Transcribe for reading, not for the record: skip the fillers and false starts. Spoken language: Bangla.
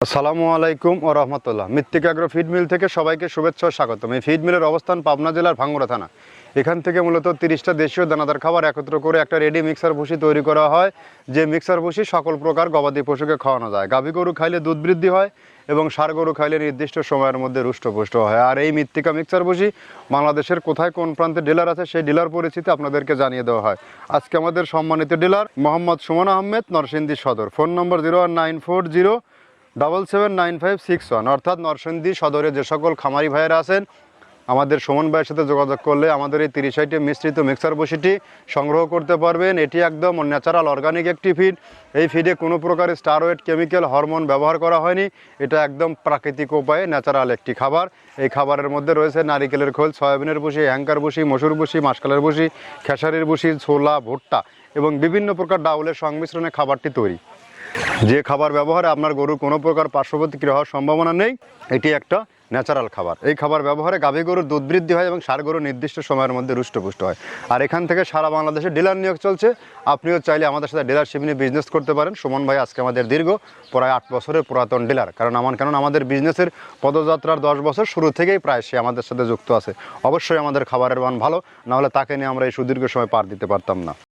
আসসালামু আলাইকুম ও রহমতুল্লাহ। মৃত্তিক অ্যাগ্রো ফিড মিল থেকে সবাইকে শুভেচ্ছা ও স্বাগতম। এই ফিড মিলের অবস্থান পাবনা জেলার ভাঙ্গুড়া থানা। এখান থেকে মূলত 30টা দেশীয় দানাদার খাবার একত্র করে একটা রেডি মিক্সার ভুসি তৈরি করা হয়, যে মিক্সার ভুসি সকল প্রকার গবাদি পশুকে খাওয়ানো যায়। গাভী গরু খাইলে দুধ বৃদ্ধি হয় এবং ষাঁড় গরু খাইলে নির্দিষ্ট সময়ের মধ্যে রুষ্টপুষ্ট হয়। আর এই মৃত্তিকা মিক্সার ভুসি বাংলাদেশের কোথায় কোন প্রান্তে ডিলার আছে সেই ডিলার পরিচিতি আপনাদেরকে জানিয়ে দেওয়া হয়। আজকে আমাদের সম্মানিত ডিলার মোহাম্মদ সুমন আহমেদ, নরসিংদী সদর। ফোন নম্বর 01940779561, অর্থাৎ নরসিংদী সদরে যে সকল খামারি ভাইয়েরা আছেন আমাদের সুমন ভাইয়ের সাথে যোগাযোগ করলে আমাদের এই 30 আইটেম মিশ্রিত মিক্সার ভুসিটি সংগ্রহ করতে পারবেন। এটি একদম ন্যাচারাল অর্গানিক একটি ফিড। এই ফিডে কোনো প্রকার স্টারয়েড, কেমিক্যাল, হরমোন ব্যবহার করা হয়নি। এটা একদম প্রাকৃতিক উপায়ে ন্যাচারাল একটি খাবার। এই খাবারের মধ্যে রয়েছে নারিকেলের খোল, সয়াবিনের ভুসি, হ্যাঙ্কার ভুসি, মসুর ভুসি, মাসকালের ভুসি, খেসারির ভুসি, ছোলা, ভুট্টা এবং বিভিন্ন প্রকার ডাউলের সংমিশ্রণে খাবারটি তৈরি। যে খাবার ব্যবহারে আপনার গরুর কোনো প্রকার পার্শ্ব প্রতিক্রিয়া হওয়ার সম্ভাবনা নেই। এটি একটা ন্যাচারাল খাবার। এই খাবার ব্যবহারে গাভী গরুর দুধ বৃদ্ধি হয় এবং ষাঁড় গরু নির্দিষ্ট সময়ের মধ্যে রুষ্টপুষ্ট হয়। আর এখান থেকে সারা বাংলাদেশে ডিলার নিয়োগ চলছে। আপনিও চাইলে আমাদের সাথে ডিলারশিপ নিয়ে বিজনেস করতে পারেন। সুমন ভাই আজকে আমাদের দীর্ঘ প্রায় 8 বছরের পুরাতন ডিলার, কারণ আমাদের বিজনেসের পদযাত্রার 10 বছর শুরু থেকেই প্রায় সে আমাদের সাথে যুক্ত আছে। অবশ্যই আমাদের খাবারের মান ভালো, নাহলে তাকে নিয়ে আমরা এই সুদীর্ঘ সময় পার দিতে পারতাম না।